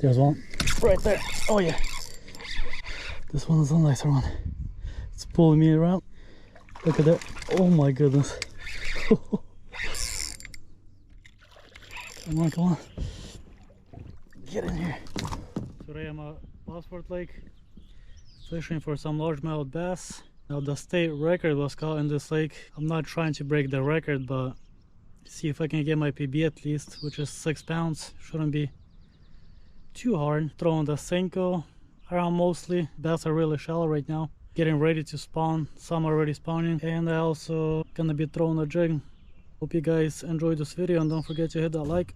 There's one right there. Oh yeah. This one is a nicer one. It's pulling me around. Look at that. Oh my goodness. Come on, come on. Get in here. Today I'm at Bosworth Lake fishing for some largemouth bass. Now the state record was caught in this lake. I'm not trying to break the record, but see if I can get my PB at least, which is 6 pounds. Shouldn't be too hard. Throwing the Senko around mostly. Bass are really shallow right now. Getting ready to spawn. Some already spawning. And I also gonna be throwing a jig. Hope you guys enjoyed this video and don't forget to hit that like.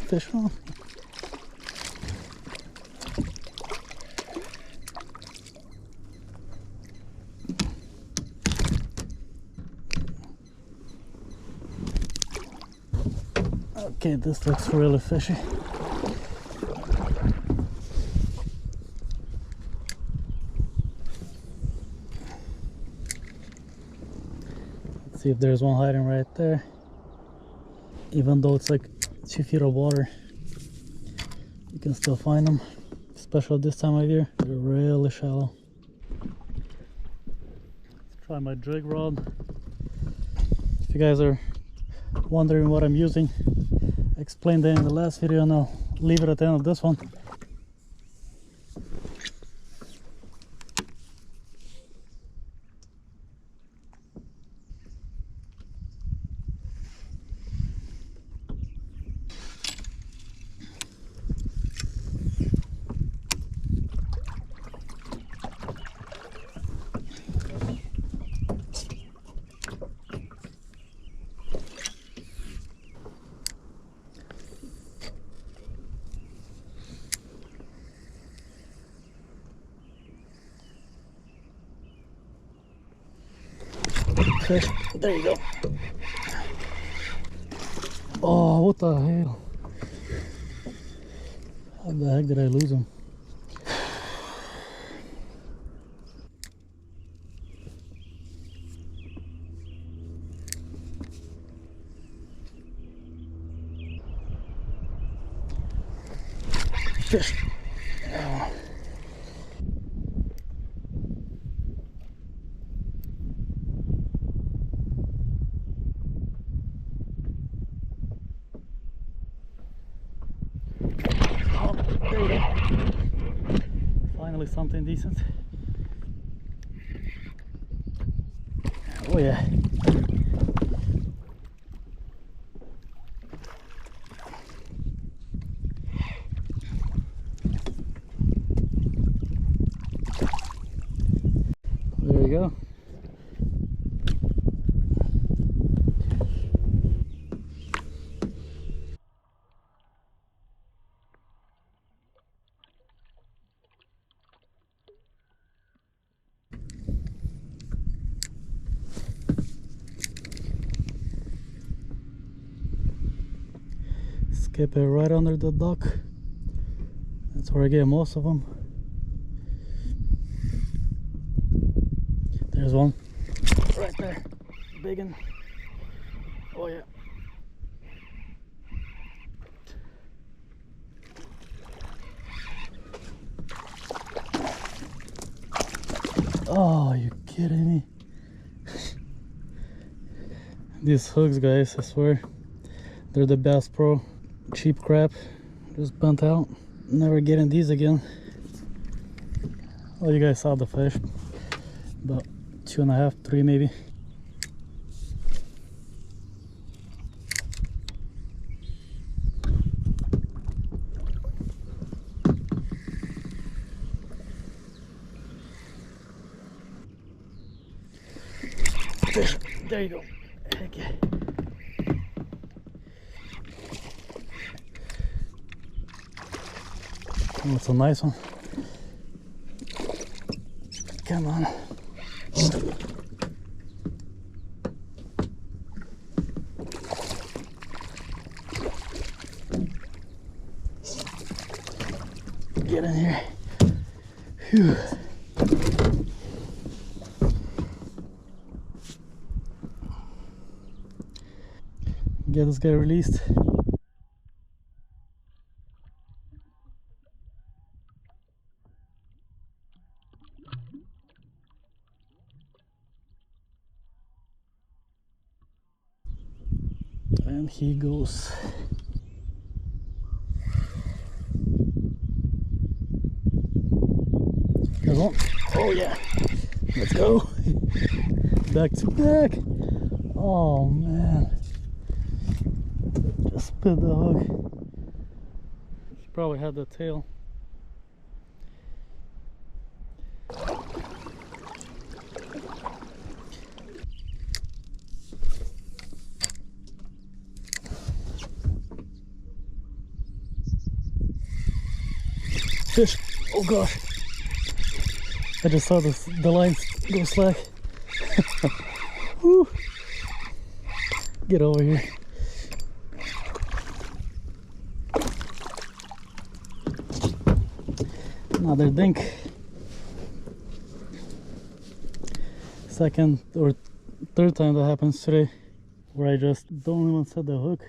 Fish on. Okay, this looks really fishy. Let's see if there's one hiding right there. Even though it's like 2 feet of water, you can still find them, especially this time of year. They're really shallow. Let's try my jig rod. If you guys are wondering what I'm using, I explained that in the last video and I'll leave it at the end of this one. Fish. There you go. Oh, what the hell? How the heck did I lose him? Fish. Oh. There you go. Finally something decent. Oh yeah. There you go. Skip it right under the dock. That's where I get most of them. There's one right there, big one. Oh yeah. Oh, you kidding me? These hooks, guys, I swear, they're the best Pro. Cheap crap, just burnt out. Never getting these again. Oh, you guys saw the fish. About 2.5, 3 maybe. Fish. There you go. Heck yeah. Oh, it's a nice one. Come on. Get in here. Phew. Get this guy released. And he goes. There's one. Oh yeah. Let's go. Back to back. Oh man. Just spit the hook. She probably had the tail. Fish. Oh gosh. I just saw the lines go slack. Woo. Get over here. Another dink. Second or third time that happens today, where I just don't even set the hook.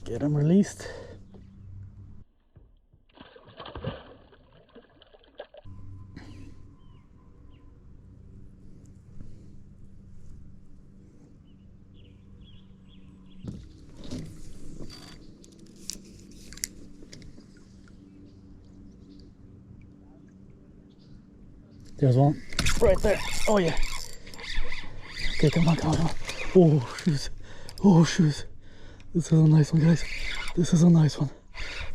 Get him released. There's one right there. Oh yeah. Okay, come on, come on, come on. Oh shoes. Oh shoes. This is a nice one, guys. This is a nice one.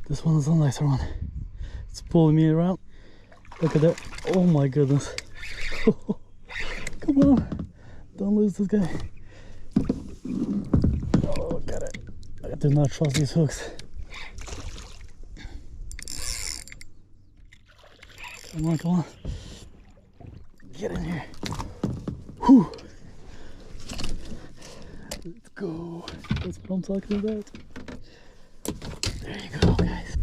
This one is a nicer one. It's pulling me around. Look at that. Oh my goodness. Come on. Don't lose this guy. Oh, got it. I do not trust these hooks. Come on, come on. Get in here. Whew. Let's go. That's what I'm talking about. There you go, guys.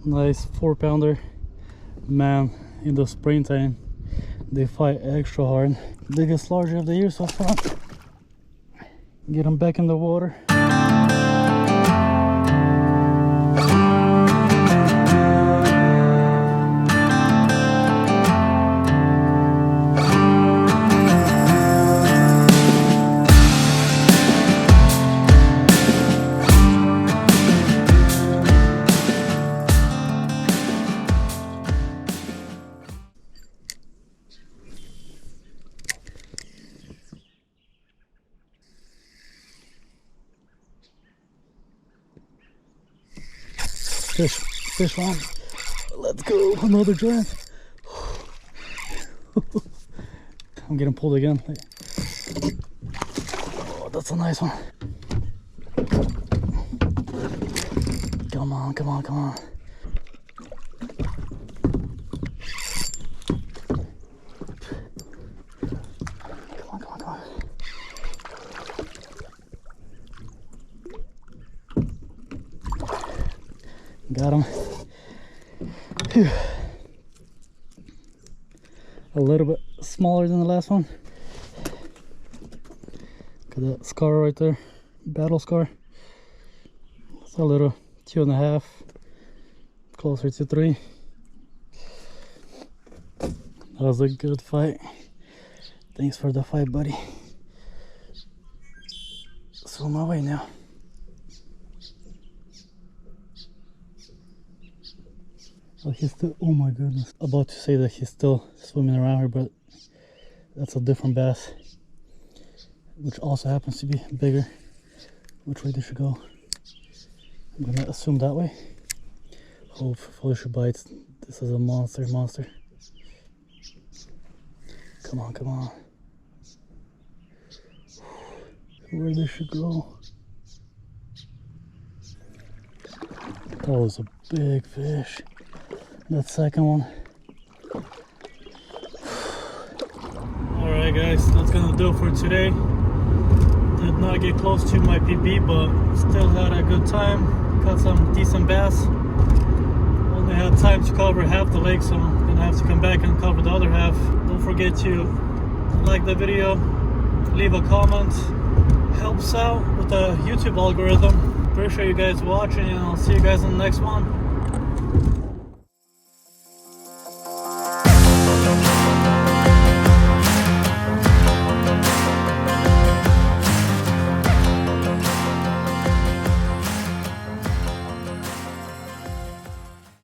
Nice 4-pounder. Man, in the springtime, they fight extra hard. Biggest larger of the year so far. Get them back in the water. Fish on. Let's go. Another giant. I'm getting pulled again. Oh, that's a nice one. Come on, come on, come on. Come on, come on, come on. Got him. Phew. A little bit smaller than the last one. Look at that scar right there. Battle scar. It's a little 2.5. Closer to 3. That was a good fight. Thanks for the fight, buddy. So on my way now. Oh, he's still, oh my goodness. About to say that he's still swimming around here, but that's a different bass, which also happens to be bigger. Which way they should go? I'm gonna assume that way. Hopefully she bites. This is a monster. Come on, come on. Where they should go? That was a big fish. That second one. Alright guys, that's gonna do it for today. Did not get close to my PB, but still had a good time. Caught some decent bass. Only had time to cover half the lake, so I'm gonna have to come back and cover the other half. Don't forget to like the video, leave a comment. Helps out with the YouTube algorithm. Appreciate you guys watching, and I'll see you guys in the next one.